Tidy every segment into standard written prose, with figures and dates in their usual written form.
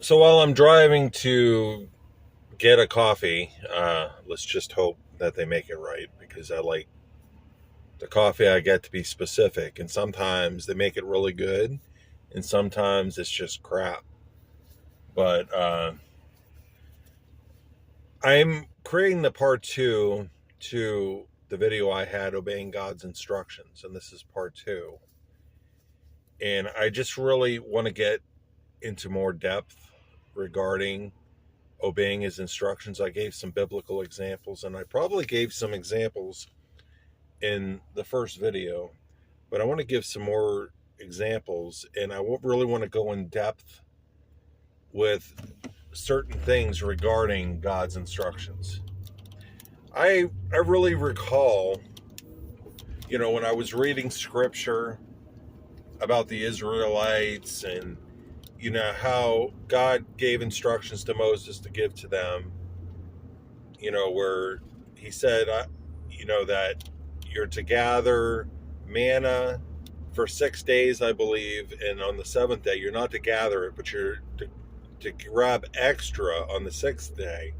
So while I'm driving to get a coffee, let's just hope that they make it right because I like the coffee I get to be specific. And sometimes they make it really good, and sometimes it's just crap. But I'm creating the part two to the video I had obeying God's instructions, and this is part two. And I just really want to get into more depth regarding obeying his instructions. I gave some biblical examples, and I probably gave some examples in the first video, but I want to give some more examples, and I really want to go in depth with certain things regarding God's instructions. I really recall, when I was reading scripture about the Israelites and how God gave instructions to Moses to give to them, where he said, that you're to gather manna for 6 days, I believe, and on the seventh day, you're not to gather it, but you're to grab extra on the sixth day.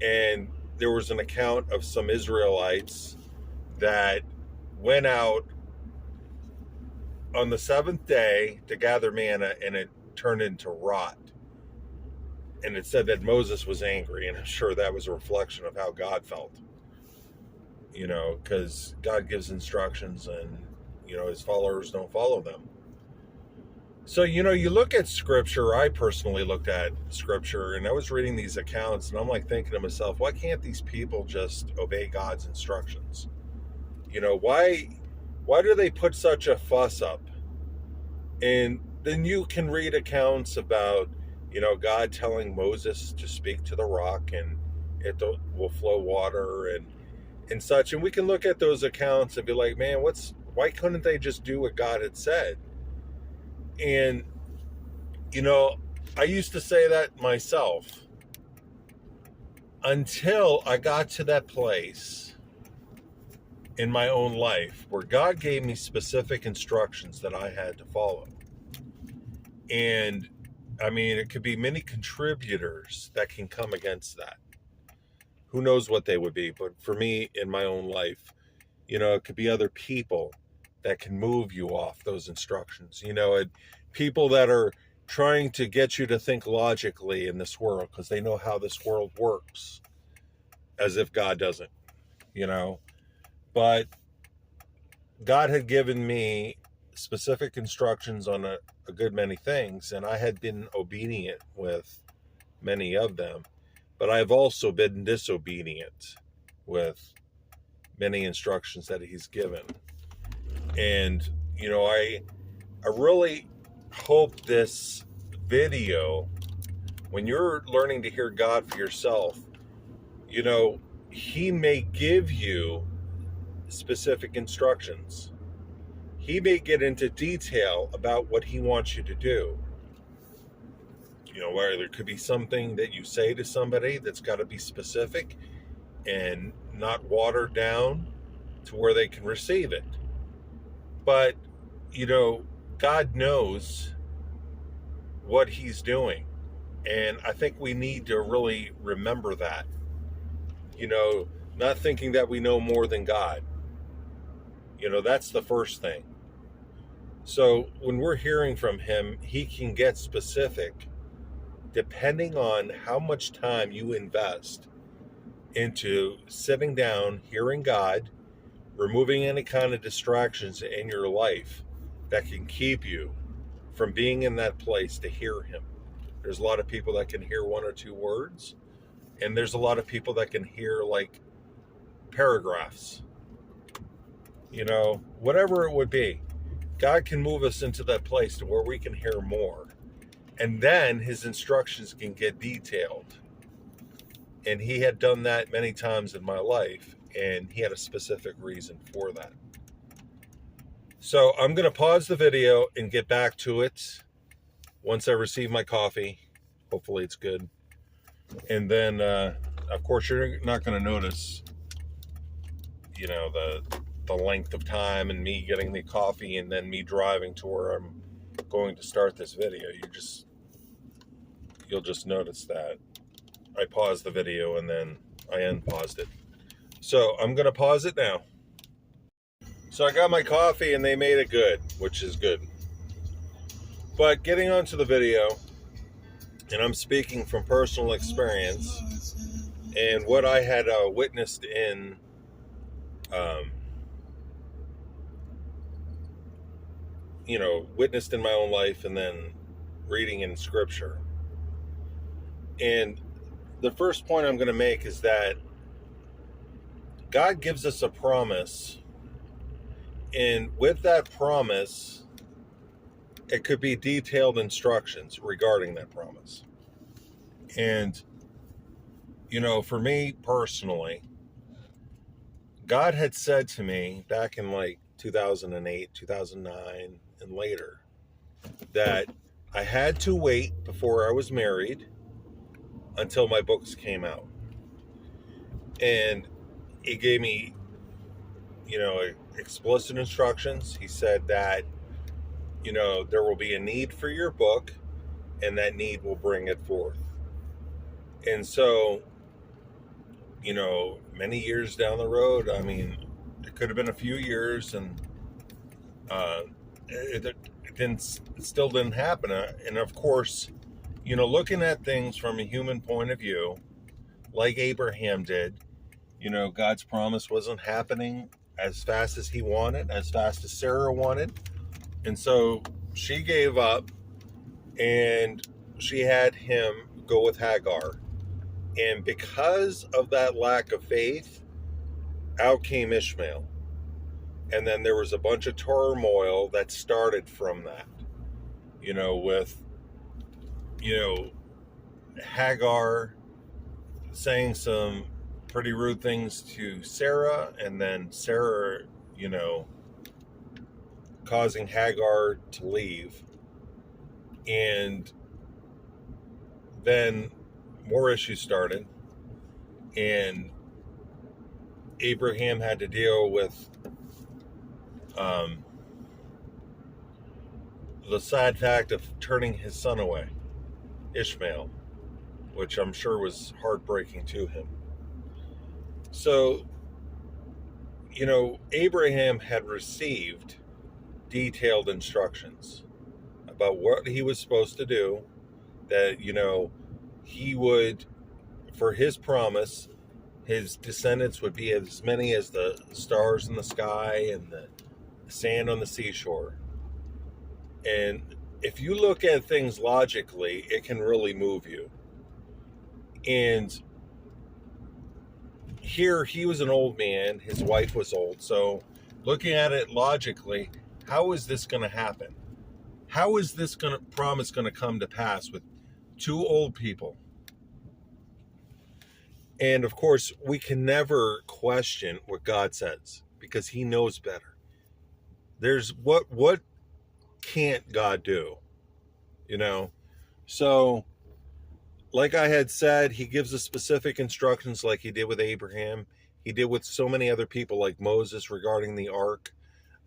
And there was an account of some Israelites that went out on the seventh day to gather manna, and it turned into rot. And it said that Moses was angry, and I'm sure that was a reflection of how God felt. Because God gives instructions and, his followers don't follow them. So, you look at scripture. I personally looked at scripture, and I was reading these accounts, and I'm like thinking to myself, why can't these people just obey God's instructions? Why do they put such a fuss up? And then you can read accounts about, God telling Moses to speak to the rock and it will flow water and such. And we can look at those accounts and be like, man, why couldn't they just do what God had said? And, I used to say that myself until I got to that place in my own life where God gave me specific instructions that I had to follow. And I mean, it could be many contributors that can come against that. Who knows what they would be? But for me, in my own life, it could be other people that can move you off those instructions. People that are trying to get you to think logically in this world because they know how this world works, as if God doesn't, But God had given me specific instructions on a good many things, and I had been obedient with many of them, but I've also been disobedient with many instructions that he's given. And I really hope this video, when you're learning to hear God for yourself, he may give you specific instructions. He may get into detail about what he wants you to do. Where there could be something that you say to somebody that's got to be specific and not watered down to where they can receive it. But, God knows what he's doing. And I think we need to really remember that. Not thinking that we know more than God. That's the first thing. So when we're hearing from him, he can get specific depending on how much time you invest into sitting down, hearing God, removing any kind of distractions in your life that can keep you from being in that place to hear him. There's a lot of people that can hear one or two words, and there's a lot of people that can hear like paragraphs. Whatever it would be, God can move us into that place to where we can hear more. And then his instructions can get detailed. And he had done that many times in my life, and he had a specific reason for that. So I'm going to pause the video and get back to it once I receive my coffee. Hopefully it's good. And then, of course, you're not going to notice, the length of time and me getting the coffee and then me driving to where I'm going to start this video. you'll just notice that I paused the video and then I unpaused it. So I'm going to pause it now. So I got my coffee and they made it good, which is good. But getting onto the video, and I'm speaking from personal experience and what I had witnessed in witnessed in my own life and then reading in scripture. And the first point I'm going to make is that God gives us a promise, and with that promise, it could be detailed instructions regarding that promise. And, for me personally, God had said to me back in like 2008, 2009, and later, that I had to wait before I was married until my books came out. And he gave me, explicit instructions. He said that, there will be a need for your book, and that need will bring it forth. And so, many years down the road, it could have been a few years, and it still didn't happen. And of course, looking at things from a human point of view, like Abraham did, God's promise wasn't happening as fast as he wanted, as fast as Sarah wanted. And so she gave up, and she had him go with Hagar. And because of that lack of faith, out came Ishmael. And then there was a bunch of turmoil that started from that, with, Hagar saying some pretty rude things to Sarah, and then Sarah, causing Hagar to leave. And then more issues started, and Abraham had to deal with the sad fact of turning his son away, Ishmael, which I'm sure was heartbreaking to him. So, Abraham had received detailed instructions about what he was supposed to do, that, he would, for his promise, his descendants would be as many as the stars in the sky and the sand on the seashore. And if you look at things logically, it can really move you. And here, he was an old man, his wife was old. So looking at it logically, how is this going to happen? How is this promise going to come to pass with two old people? And of course, we can never question what God says, because he knows better. There's what can't God do? So like I had said, he gives us specific instructions, like he did with Abraham. He did with so many other people, like Moses, regarding the ark,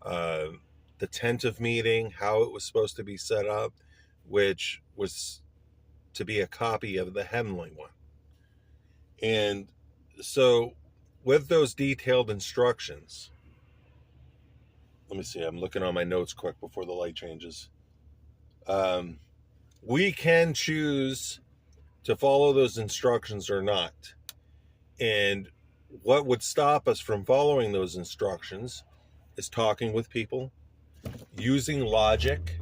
the tent of meeting, how it was supposed to be set up, which was to be a copy of the heavenly one. And so with those detailed instructions, let me see, I'm looking on my notes quick before the light changes. We can choose to follow those instructions or not. And what would stop us from following those instructions is talking with people, using logic.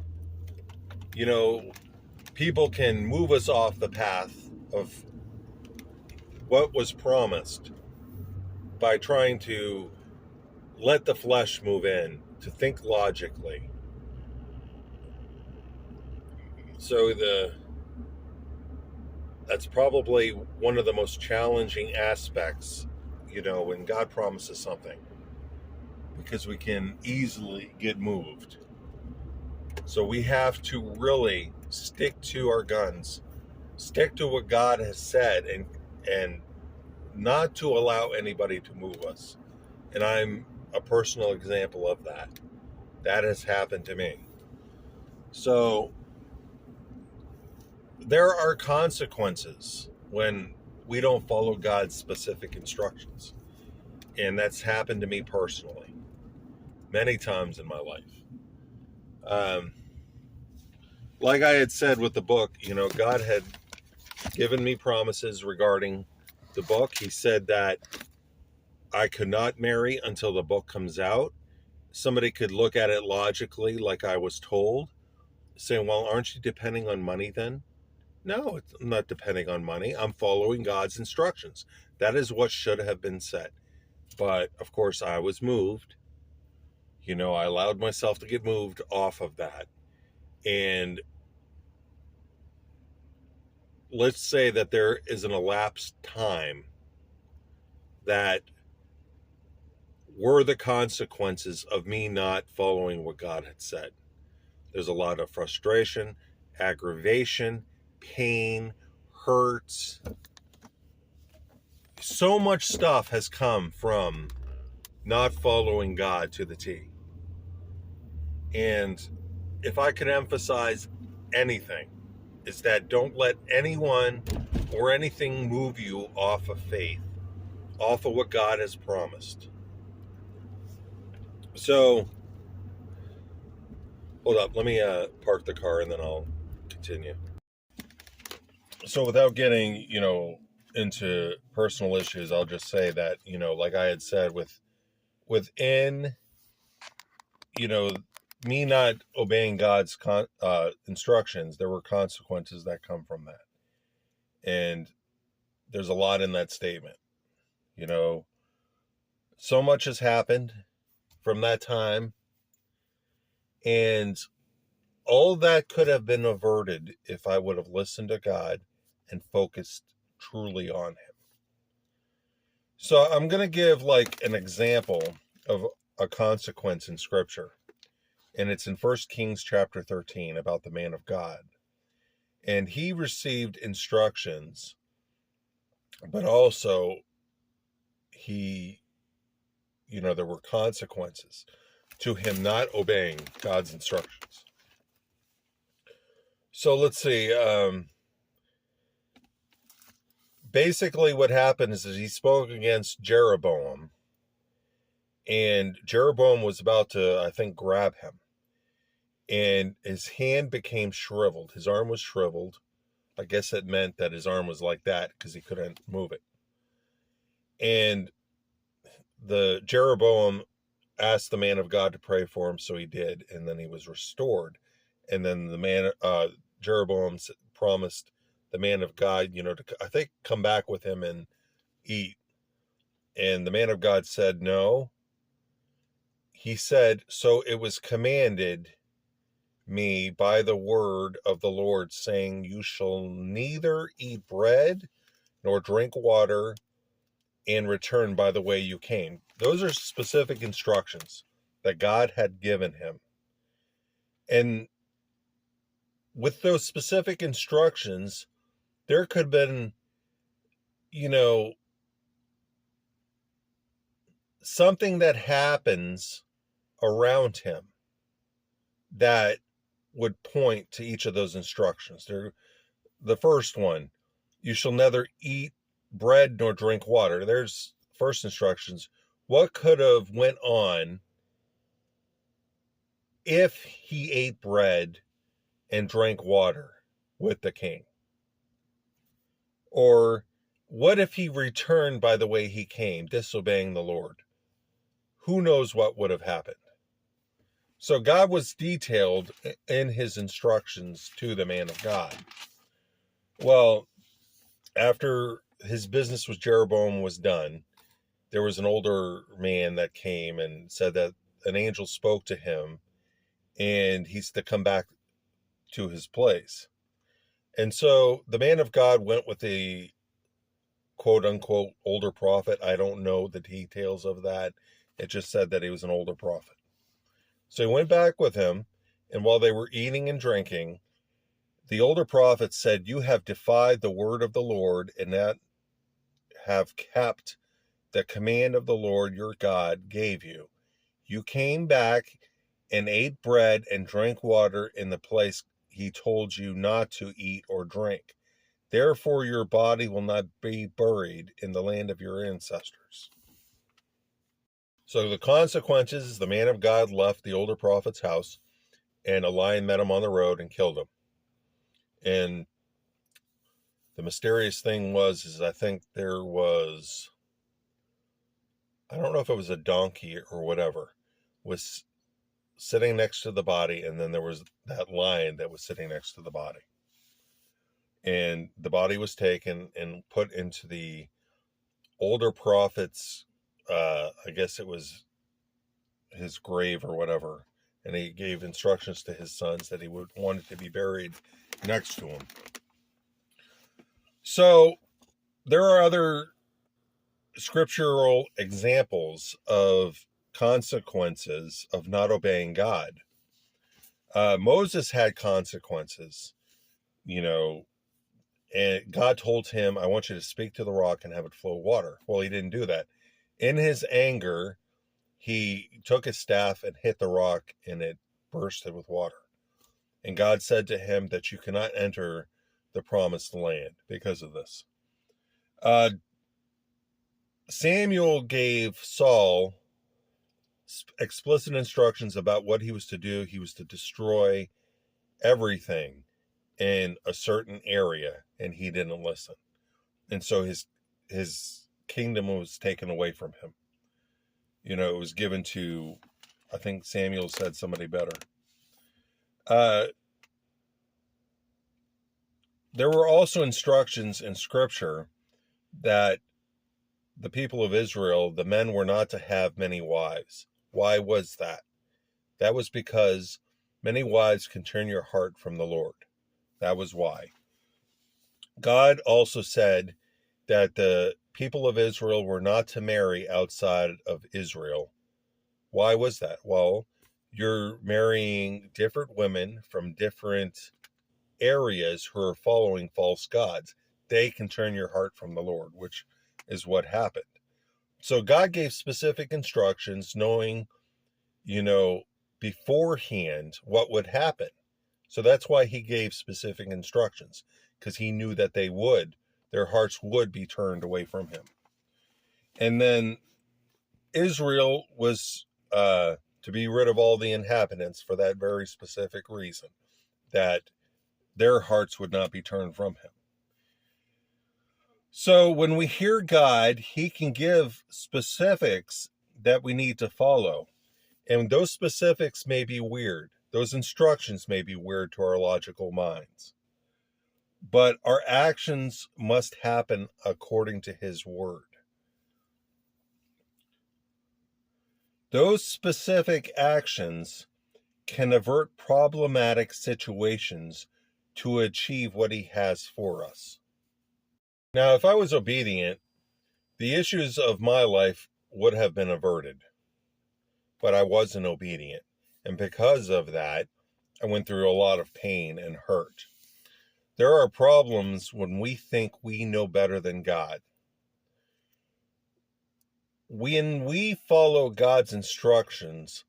People can move us off the path of what was promised by trying to let the flesh move in, to think logically. So that's probably one of the most challenging aspects, when God promises something, because we can easily get moved. So we have to really stick to our guns, stick to what God has said, and not to allow anybody to move us. And I'm a personal example of that. That has happened to me. So there are consequences when we don't follow God's specific instructions. And that's happened to me personally many times in my life. Like I had said with the book, God had given me promises regarding the book. He said that I could not marry until the book comes out. Somebody could look at it logically, like I was told, saying, well, aren't you depending on money then? No, I'm not depending on money. I'm following God's instructions. That is what should have been said. But of course, I was moved. I allowed myself to get moved off of that. And let's say that there is an elapsed time that were the consequences of me not following what God had said. There's a lot of frustration, aggravation, pain, hurts. So much stuff has come from not following God to the T. And if I could emphasize anything, is that don't let anyone or anything move you off of faith, off of what God has promised. So, hold up, let me park the car and then I'll continue. So without getting, into personal issues, I'll just say that, like I had said, within, me not obeying God's instructions, there were consequences that come from that. And there's a lot in that statement. So much has happened from that time. And all that could have been averted if I would have listened to God and focused truly on Him. So I'm going to give like an example of a consequence in Scripture. And it's in 1 Kings chapter 13 about the man of God. And he received instructions, but also there were consequences to him not obeying God's instructions. So let's see. Basically what happened is that he spoke against Jeroboam, and Jeroboam was about to, I think, grab him. And his hand became shriveled. His arm was shriveled. I guess it meant that his arm was like that because he couldn't move it. And the Jeroboam asked the man of God to pray for him, so he did, and then he was restored. And then the man, Jeroboam, promised the man of God, to, I think, come back with him and eat. And the man of God said no. He said, so it was commanded me by the word of the Lord, saying, you shall neither eat bread nor drink water and return by the way you came. Those are specific instructions that God had given him. And with those specific instructions, there could have been, something that happens around him that would point to each of those instructions. The first one, you shall neither eat bread nor drink water. There's first instructions. What could have went on if he ate bread and drank water with the king? Or what if he returned by the way he came, disobeying the Lord? Who knows what would have happened? So God was detailed in his instructions to the man of God. Well, after his business with Jeroboam was done, there was an older man that came and said that an angel spoke to him and he's to come back to his place. And so the man of God went with the quote unquote older prophet. I don't know the details of that. It just said that he was an older prophet. So he went back with him, and while they were eating and drinking, the older prophet said, you have defied the word of the Lord and not have kept the command of the Lord your God gave you. You came back and ate bread and drank water in the place he told you not to eat or drink. Therefore, your body will not be buried in the land of your ancestors. So the consequences is the man of God left the older prophet's house, and a lion met him on the road and killed him. And the mysterious thing is I think there was, I don't know if it was a donkey or whatever, was sitting next to the body, and then there was that lion that was sitting next to the body. And the body was taken and put into the older prophet's, I guess it was his grave or whatever, and he gave instructions to his sons that he would want it to be buried next to him. So there are other scriptural examples of consequences of not obeying God. Moses had consequences, and God told him, I want you to speak to the rock and have it flow water. Well, he didn't do that. In his anger, he took his staff and hit the rock, and it bursted with water. And God said to him that you cannot enter the promised land because of this. Samuel gave Saul explicit instructions about what he was to do. He was to destroy everything in a certain area, and he didn't listen. And so his kingdom was taken away from him. It was given to, I think Samuel said, somebody better. There were also instructions in Scripture that the people of Israel, the men, were not to have many wives. Why was that? That was because many wives can turn your heart from the Lord. That was why. God also said that the people of Israel were not to marry outside of Israel. Why was that? Well, you're marrying different women from different areas who are following false gods. They can turn your heart from the Lord, which is what happened. So God gave specific instructions, knowing, beforehand what would happen. So that's why he gave specific instructions, because he knew that their hearts would be turned away from him. And then Israel was to be rid of all the inhabitants for that very specific reason, that their hearts would not be turned from him. So when we hear God, he can give specifics that we need to follow. And those specifics may be weird. Those instructions may be weird to our logical minds. But our actions must happen according to his word. Those specific actions can avert problematic situations to achieve what he has for us. Now, if I was obedient, the issues of my life would have been averted. But I wasn't obedient. And because of that, I went through a lot of pain and hurt. There are problems when we think we know better than God. When we follow God's instructions,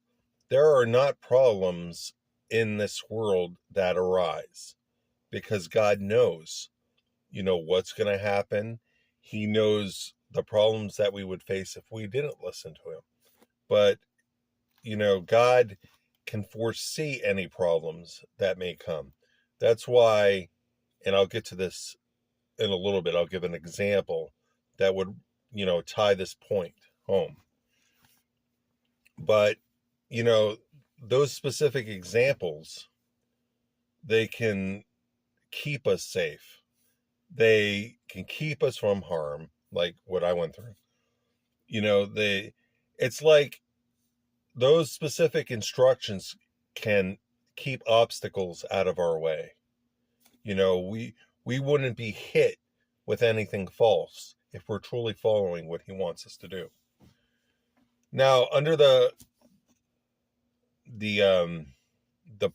there are not problems in this world that arise, because God knows, what's going to happen. He knows the problems that we would face if we didn't listen to him. But, God can foresee any problems that may come. That's why, and I'll get to this in a little bit, I'll give an example that would, tie this point home. But, those specific examples, they can keep us safe. They can keep us from harm, like what I went through. It's like those specific instructions can keep obstacles out of our way. We wouldn't be hit with anything false if we're truly following what he wants us to do. Now, under the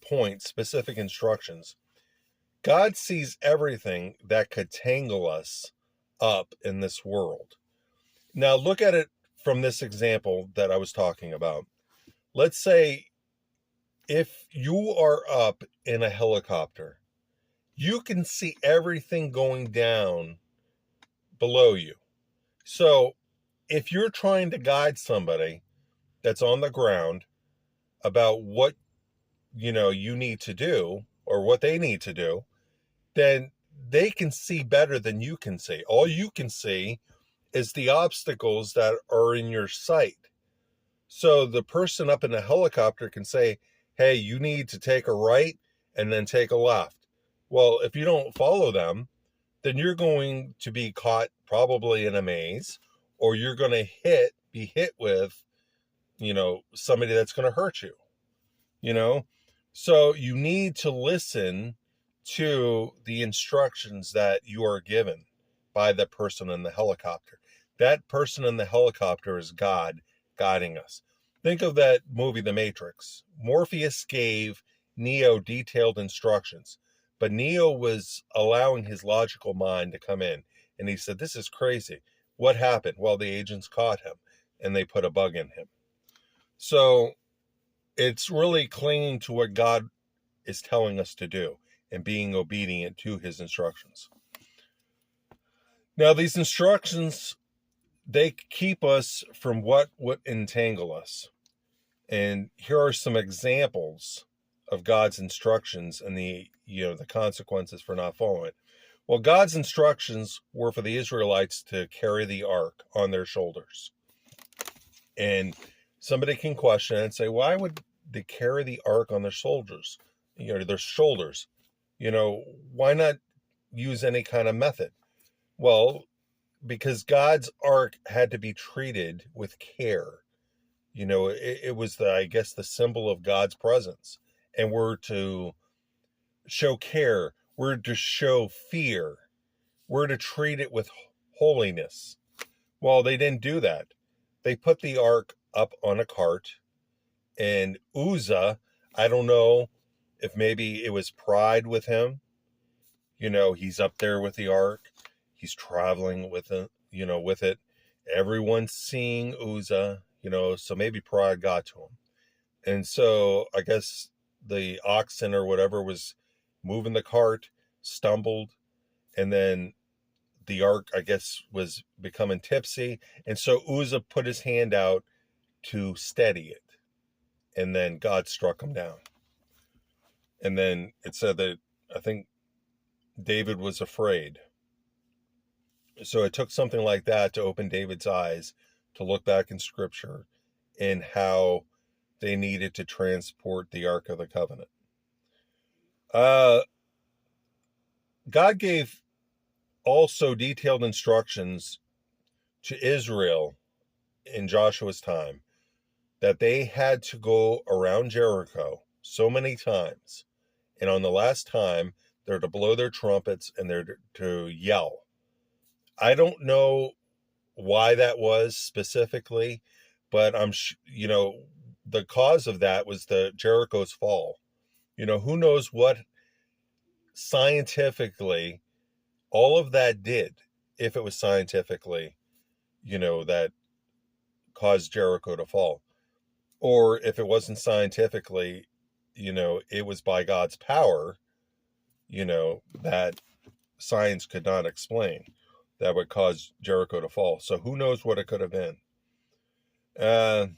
point, specific instructions, God sees everything that could tangle us up in this world. Now, look at it from this example that I was talking about. Let's say if you are up in a helicopter, you can see everything going down below you. So if you're trying to guide somebody that's on the ground about what you need to do or what they need to do, then they can see better than you can see. All you can see is the obstacles that are in your sight. So the person up in the helicopter can say, hey, you need to take a right and then take a left. Well, if you don't follow them, then you're going to be caught probably in a maze, or you're going to be hit with, somebody that's going to hurt you. So you need to listen to the instructions that you are given by the person in the helicopter. That person in the helicopter is God guiding us. Think of that movie, The Matrix. Morpheus gave Neo detailed instructions, but Neo was allowing his logical mind to come in, and he said, this is crazy. What happened? Well, the agents caught him, and they put a bug in him. So it's really clinging to what God is telling us to do and being obedient to his instructions. Now, these instructions, they keep us from what would entangle us. And here are some examples of God's instructions and the consequences for not following it. Well, God's instructions were for the Israelites to carry the ark on their shoulders. And somebody can question and say, why would they carry the ark on their shoulders? Their shoulders. Why not use any kind of method? Well, because God's ark had to be treated with care. It was the symbol of God's presence. And we're to show care. We're to show fear. We're to treat it with holiness. Well, they didn't do that. They put the ark up on a cart, and Uzzah, I don't know if maybe it was pride with him. He's up there with the ark. He's traveling with it. Everyone's seeing Uzzah, so maybe pride got to him. And so I guess the oxen or whatever was moving the cart, stumbled, and then the ark, I guess, was becoming tipsy. And so Uzzah put his hand out to steady it. And then God struck him down. And then it said that, I think, David was afraid. So it took something like that to open David's eyes to look back in Scripture and how they needed to transport the Ark of the Covenant. God gave also detailed instructions to Israel in Joshua's time that they had to go around Jericho so many times. And on the last time, they're to blow their trumpets and they're to yell. I don't know why that was specifically, but the cause of that was the Jericho's fall. Who knows what scientifically all of that did, if it was scientifically, that caused Jericho to fall. Or if it wasn't scientifically, it was by God's power, that science could not explain, that would cause Jericho to fall. So who knows what it could have been. Of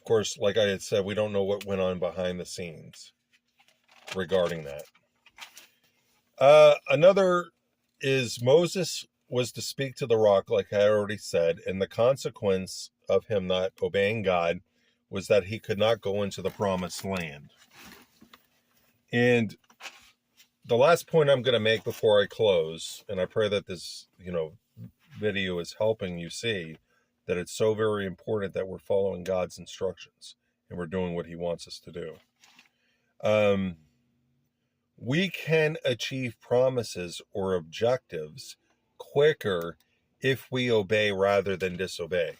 course, like I had said, we don't know what went on behind the scenes regarding that. Another is Moses was to speak to the rock, like I already said, and the consequence of him not obeying God was that he could not go into the promised land. And the last point I'm going to make before I close, and I pray that this, video is helping you see that it's so very important that we're following God's instructions and we're doing what he wants us to do. We can achieve promises or objectives quicker if we obey rather than disobey.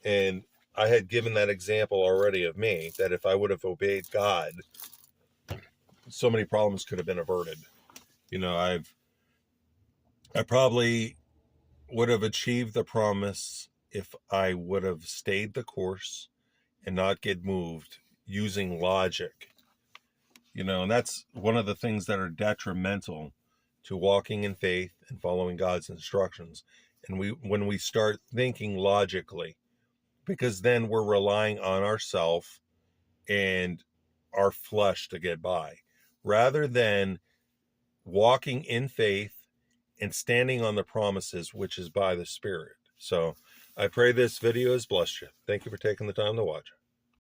And I had given that example already of me, that if I would have obeyed God, so many problems could have been averted. I probably would have achieved the promise if I would have stayed the course and not get moved using logic. And that's one of the things that are detrimental to walking in faith and following God's instructions. And when we start thinking logically, because then we're relying on ourselves and our flesh to get by, rather than walking in faith and standing on the promises, which is by the Spirit. So I pray this video has blessed you. Thank you for taking the time to watch.